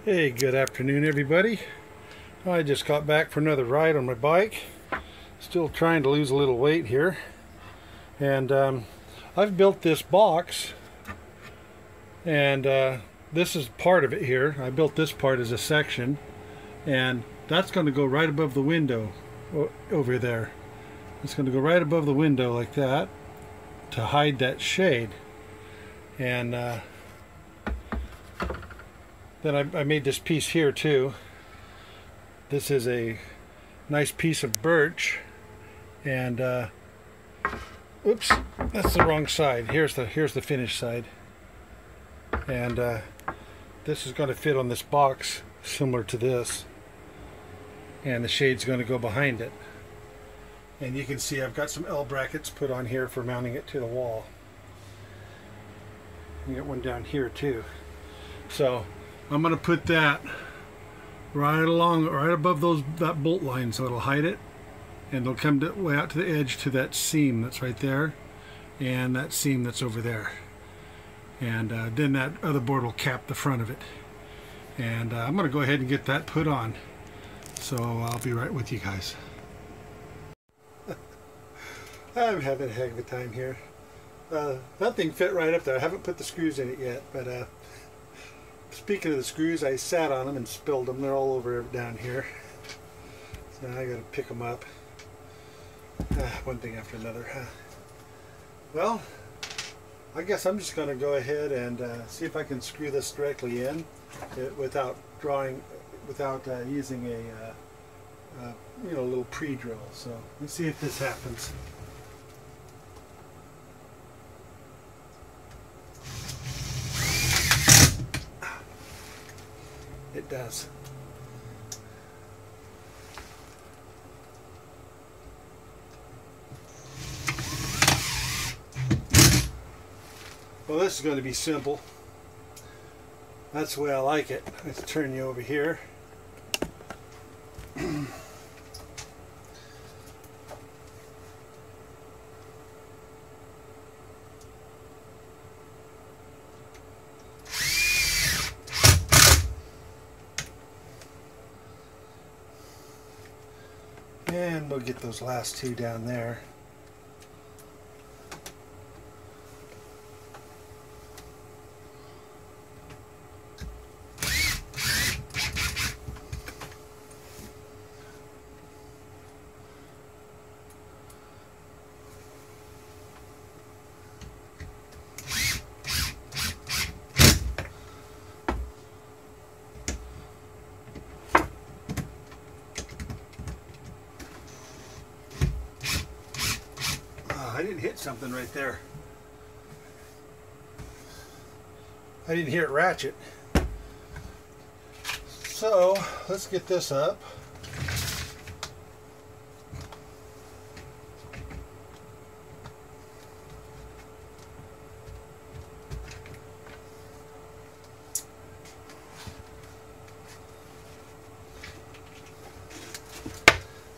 Hey, good afternoon everybody. I just got back for another ride on my bike. Still trying to lose a little weight here. And I've built this box, and this is part of it here. I built this part as a section, and that's going to go right above the window over there. It's going to go right above the window like that to hide that shade. And then I made this piece here too. This is a nice piece of birch, and oops, that's the wrong side. Here's the finished side, and this is going to fit on this box similar to this, and the shade's going to go behind it. And you can see I've got some L brackets put on here for mounting it to the wall. You get one down here too. So I'm going to put that right above that bolt line, so it'll hide it, and it'll come way out to the edge to that seam that's right there, and that seam that's over there, and then that other board will cap the front of it. And I'm going to go ahead and get that put on, so I'll be right with you guys. I'm having a heck of a time here. That thing fit right up there. I haven't put the screws in it yet, but speaking of the screws, I sat on them and spilled them. They're all over down here. So now I got to pick them up. One thing after another. Well, I guess I'm just going to go ahead and see if I can screw this directly in without using a little pre-drill. So let's see if this happens. It does. Well, this is going to be simple. That's the way I like it. Let's turn you over here. And we'll get those last two down there. I didn't hit something right there. I didn't hear it ratchet. So let's get this up.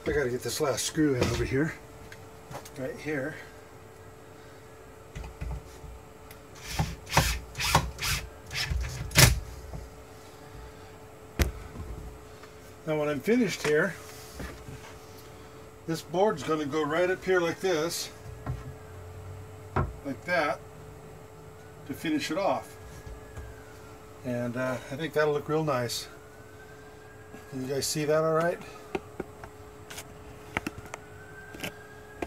I gotta get this last screw in over here. Right here. Now when I'm finished here, this board's going to go right up here like this, like that, to finish it off. And I think that'll look real nice. Can you guys see that all right?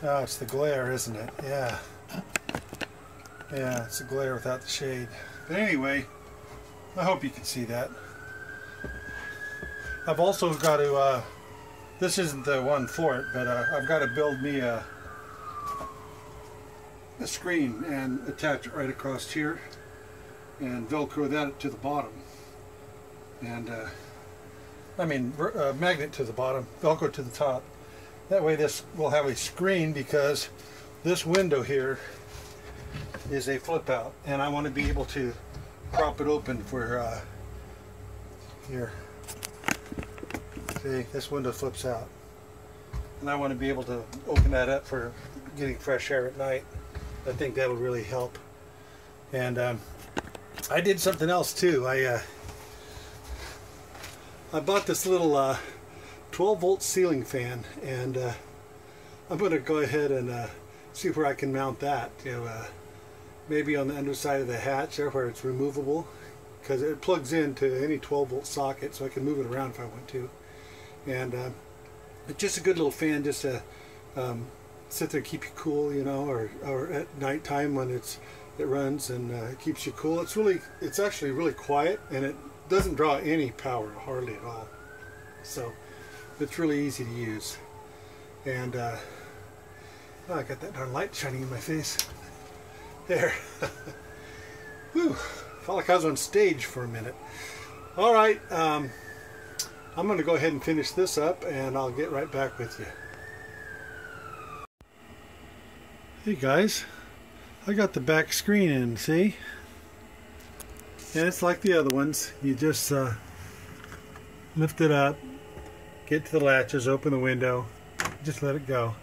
Oh, it's the glare, isn't it? Yeah. Yeah, it's the glare without the shade. But anyway, I hope you can see that. I've also got to, this isn't the one for it, but I've got to build me a screen and attach it right across here and Velcro that to the bottom. And, magnet to the bottom, Velcro to the top. That way this will have a screen, because this window here is a flip out, and I want to be able to prop it open for here. See, this window flips out, and I want to be able to open that up for getting fresh air at night. I think that'll really help. And I did something else too. I bought this little 12 volt ceiling fan, and I'm going to go ahead and see where I can mount that. Maybe on the underside of the hatch there where it's removable, because it plugs into any 12 volt socket, so I can move it around if I want to. And it's just a good little fan just to sit there, keep you cool, or at nighttime when it runs, and it keeps you cool. It's actually really quiet, and it doesn't draw any power hardly at all. So it's really easy to use. And oh, I got that darn light shining in my face. There. Whew. Felt like I was on stage for a minute. All right. I'm going to go ahead and finish this up, and I'll get right back with you. Hey guys, I got the back screen in, see? And it's like the other ones. You just lift it up, get to the latches, open the window, just let it go.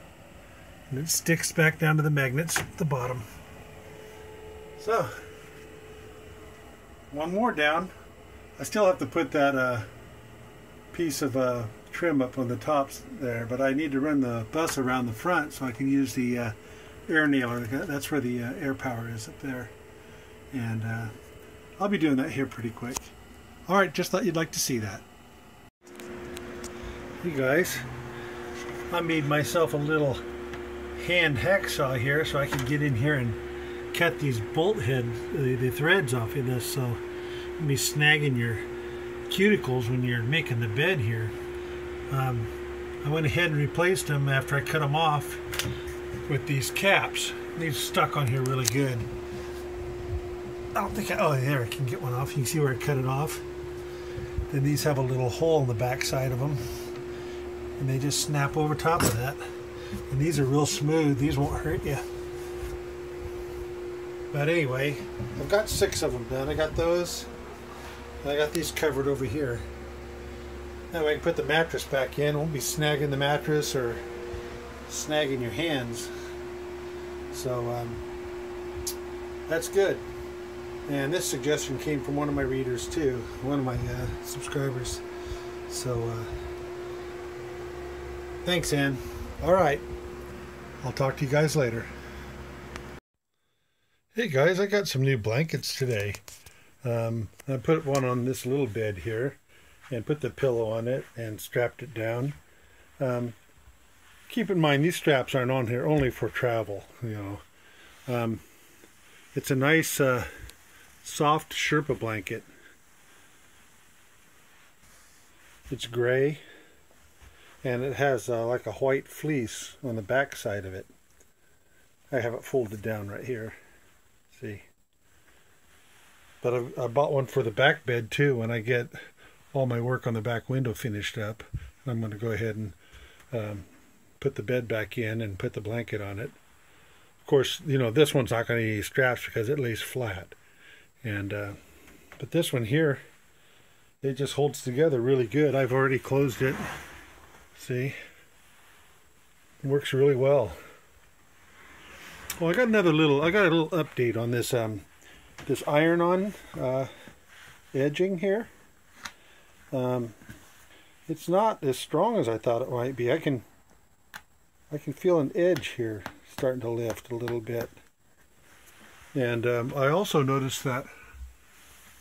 And it sticks back down to the magnets at the bottom. So, one more down. I still have to put that piece of trim up on the tops there, but I need to run the bus around the front so I can use the air nailer. That's where the air power is up there. And I'll be doing that here pretty quick. Alright, just thought you'd like to see that. Hey guys, I made myself a little hand hacksaw here so I can get in here and cut these bolt heads, the threads off of this, so you'll be snagging your cuticles when you're making the bed here. I went ahead and replaced them after I cut them off with these caps. These stuck on here really good. I don't think oh, there, I can get one off. You can see where I cut it off. Then these have a little hole in the back side of them, and they just snap over top of that. And these are real smooth. These won't hurt you. But anyway, I've got 6 of them done. I got those. And I got these covered over here. That way I can put the mattress back in. Won't be snagging the mattress or snagging your hands. So that's good. And this suggestion came from one of my readers too, one of my subscribers. So thanks, Ann. All right, I'll talk to you guys later. Hey guys, I got some new blankets today. I put one on this little bed here and put the pillow on it and strapped it down. Keep in mind, these straps aren't on here only for travel, It's a nice soft Sherpa blanket. It's gray, and it has like a white fleece on the back side of it. I have it folded down right here. See? But I bought one for the back bed too when I get all my work on the back window finished up. I'm going to go ahead and put the bed back in and put the blanket on it. Of course, this one's not going to need straps because it lays flat. And but this one here, it just holds together really good. I've already closed it. See? It works really well. Well, I got a little update on this this iron-on edging here. It's not as strong as I thought it might be. I can feel an edge here starting to lift a little bit. And I also noticed that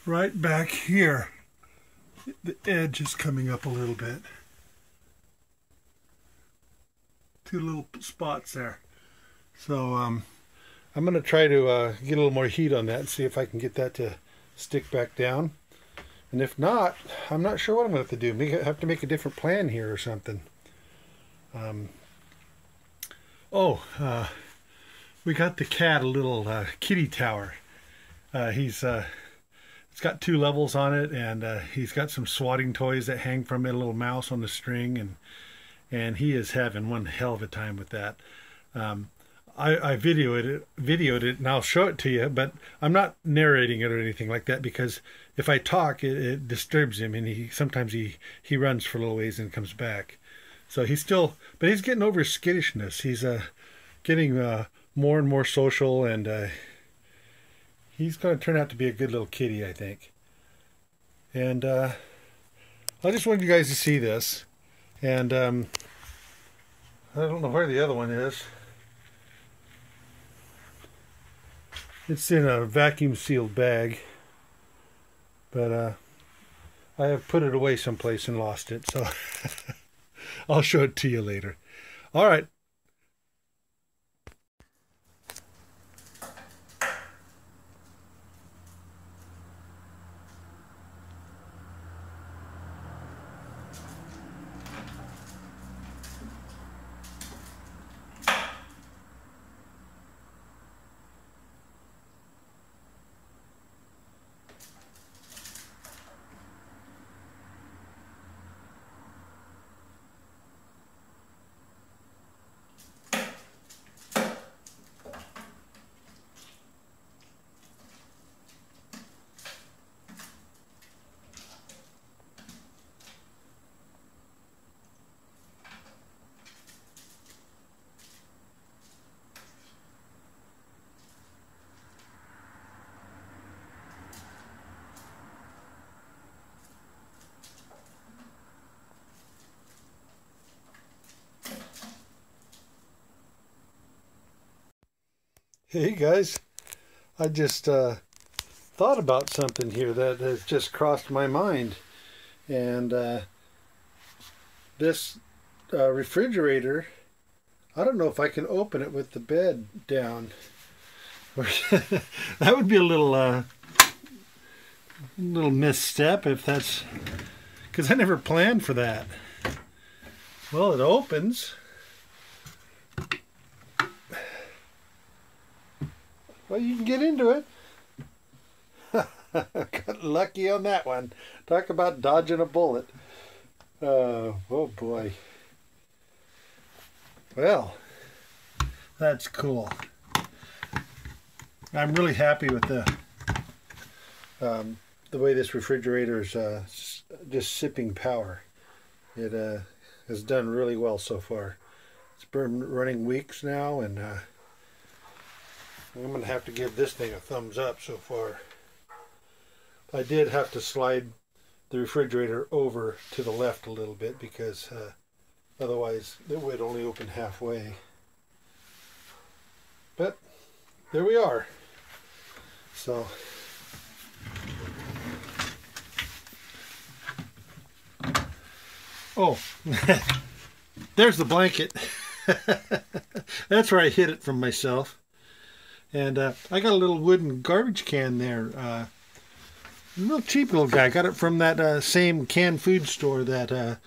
right back here, the edge is coming up a little bit. 2 little spots there. So I'm going to try to get a little more heat on that and see if I can get that to stick back down. And if not, I'm not sure what I'm going to have to do. Maybe I have to make a different plan here or something. We got the cat a little kitty tower. It's got 2 levels on it, and he's got some swatting toys that hang from it, a little mouse on the string, and he is having one hell of a time with that. I videoed it, and I'll show it to you, but I'm not narrating it or anything like that, because if I talk, it disturbs him, and sometimes he runs for a little ways and comes back. So he's getting over his skittishness. He's getting more and more social, and he's going to turn out to be a good little kitty, I think. And I just wanted you guys to see this, and I don't know where the other one is. It's in a vacuum sealed bag, but I have put it away someplace and lost it, so I'll show it to you later. All right. Hey guys, I just thought about something here that has just crossed my mind, and this refrigerator, I don't know if I can open it with the bed down. That would be a little misstep if that's, because I never planned for that. Well, it opens. Well, you can get into it. Got lucky on that one. Talk about dodging a bullet. Oh boy. Well, that's cool. I'm really happy with the way this refrigerator is just sipping power. It has done really well so far. It's been running weeks now, and I'm going to have to give this thing a thumbs up so far. I did have to slide the refrigerator over to the left a little bit because otherwise it would only open halfway. But there we are. So oh, there's the blanket. That's where I hid it from myself. And I got a little wooden garbage can there. A real cheap little guy. Got it from that same canned food store, that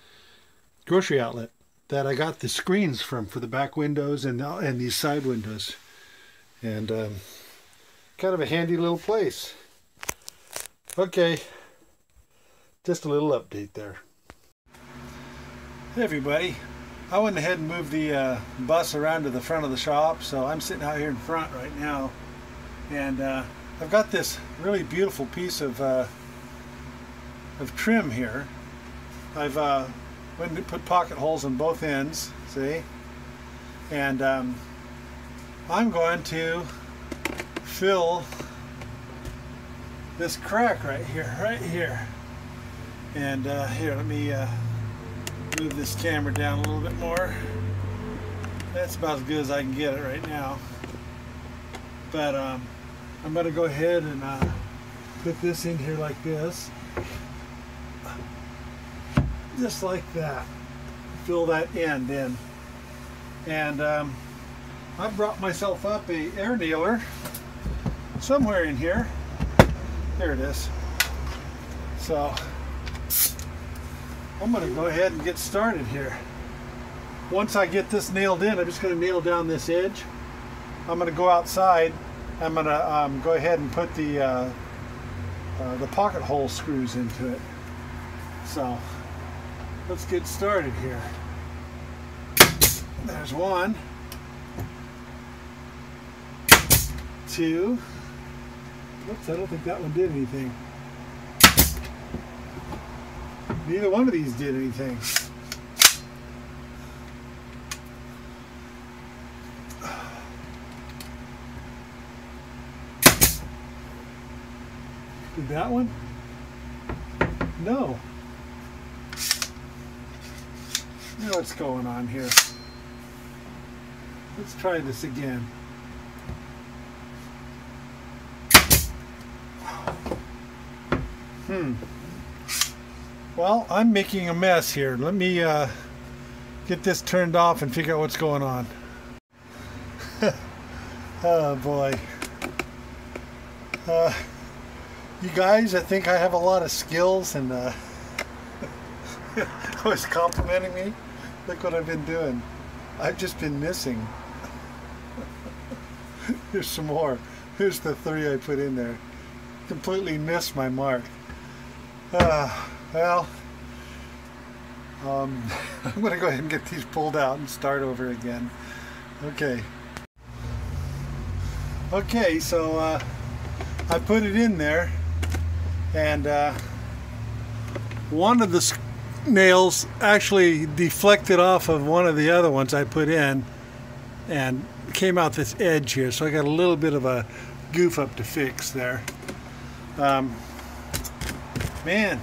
grocery outlet that I got the screens from for the back windows and these side windows. And kind of a handy little place. Okay, just a little update there. Hey everybody. I went ahead and moved the bus around to the front of the shop, so I'm sitting out here in front right now, and I've got this really beautiful piece of trim here. I've went and put pocket holes on both ends, see, and I'm going to fill this crack right here, and here, let me move this camera down a little bit more. That's about as good as I can get it right now. But I'm going to go ahead and put this in here like this. Just like that. Fill that end in. And I've brought myself up a air nailer somewhere in here. Here it is. So I'm going to go ahead and get started here. Once I get this nailed in, I'm just going to nail down this edge. I'm going to go outside. I'm going to go ahead and put the pocket hole screws into it. So let's get started here. There's one, two. Oops, I don't think that one did anything. Neither one of these did anything. Did that one? No. what's going on here. Let's try this again. Well, I'm making a mess here. Let me get this turned off and figure out what's going on. Oh boy. You guys, I think I have a lot of skills, and always complimenting me. Look what I've been doing. I've just been missing. Here's some more. Here's the 3 I put in there. Completely missed my mark. Well, I'm going to go ahead and get these pulled out and start over again. Okay, so I put it in there, and one of the nails actually deflected off of one of the other ones I put in and came out this edge here, so I got a little bit of a goof up to fix there. Man,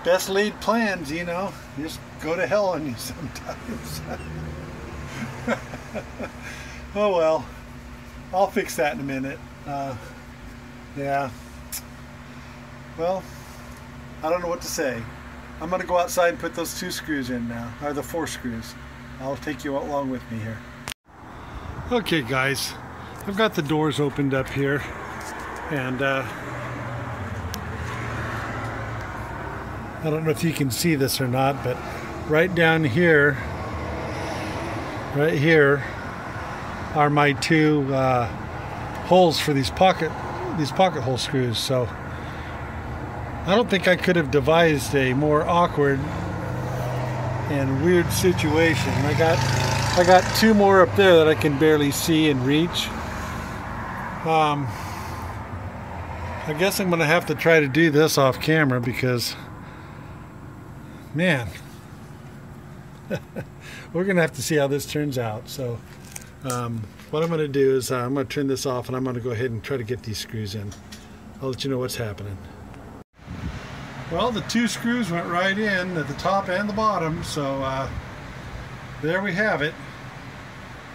best laid plans, you know, just go to hell on you sometimes. Oh well, I'll fix that in a minute. Yeah, well, I don't know what to say. I'm gonna go outside and put those 2 screws in now, or the 4 screws. I'll take you along with me here. Okay guys, I've got the doors opened up here, and I don't know if you can see this or not, but right down here, right here, are my 2 holes for these pocket hole screws. So I don't think I could have devised a more awkward and weird situation. I got 2 more up there that I can barely see and reach. I guess I'm gonna have to try to do this off camera because, man, we're gonna have to see how this turns out. So what I'm gonna do is I'm gonna turn this off, and I'm gonna go ahead and try to get these screws in. I'll let you know what's happening. Well, the 2 screws went right in at the top and the bottom, so there we have it.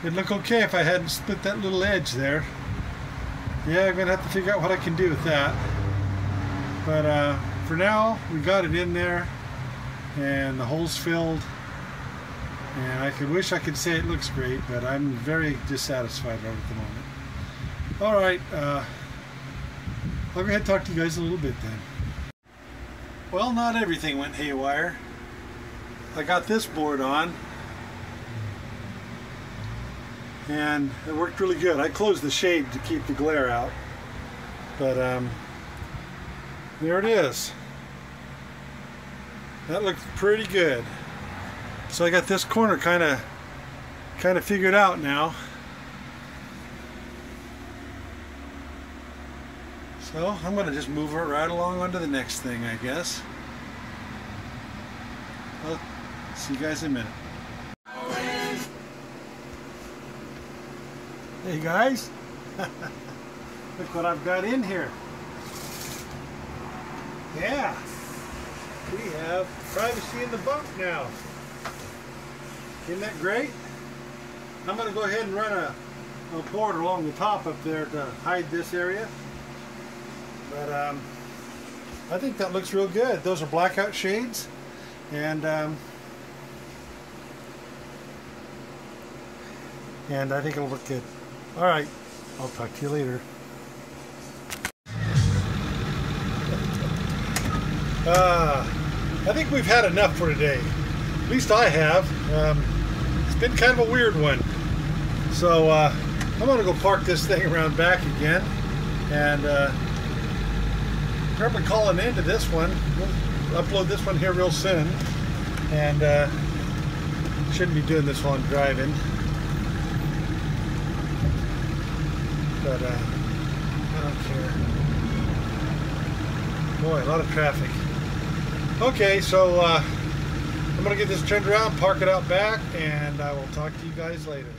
It'd look okay if I hadn't split that little edge there. Yeah, I'm gonna have to figure out what I can do with that. But for now, we got it in there, and the hole's filled, and I wish I could say it looks great, but I'm very dissatisfied right at the moment. Alright, I'll go ahead and talk to you guys a little bit then. Well, not everything went haywire. I got this board on, and it worked really good. I closed the shade to keep the glare out, but there it is. That looks pretty good. So I got this corner kind of figured out now. So I'm going to just move it right along onto the next thing, I guess. I'll see you guys in a minute. Hey guys, look what I've got in here. Yeah, we have privacy in the bunk now. Isn't that great? I'm going to go ahead and run a board along the top up there to hide this area. But I think that looks real good. Those are blackout shades, and I think it'll look good. All right, I'll talk to you later. I think we've had enough for today. At least I have. It's been kind of a weird one. So I'm going to go park this thing around back again, and probably call an end to this one. We'll upload this one here real soon, and shouldn't be doing this while I'm driving. But I don't care. Boy, a lot of traffic. Okay, so I'm going to get this turned around, park it out back, and I will talk to you guys later.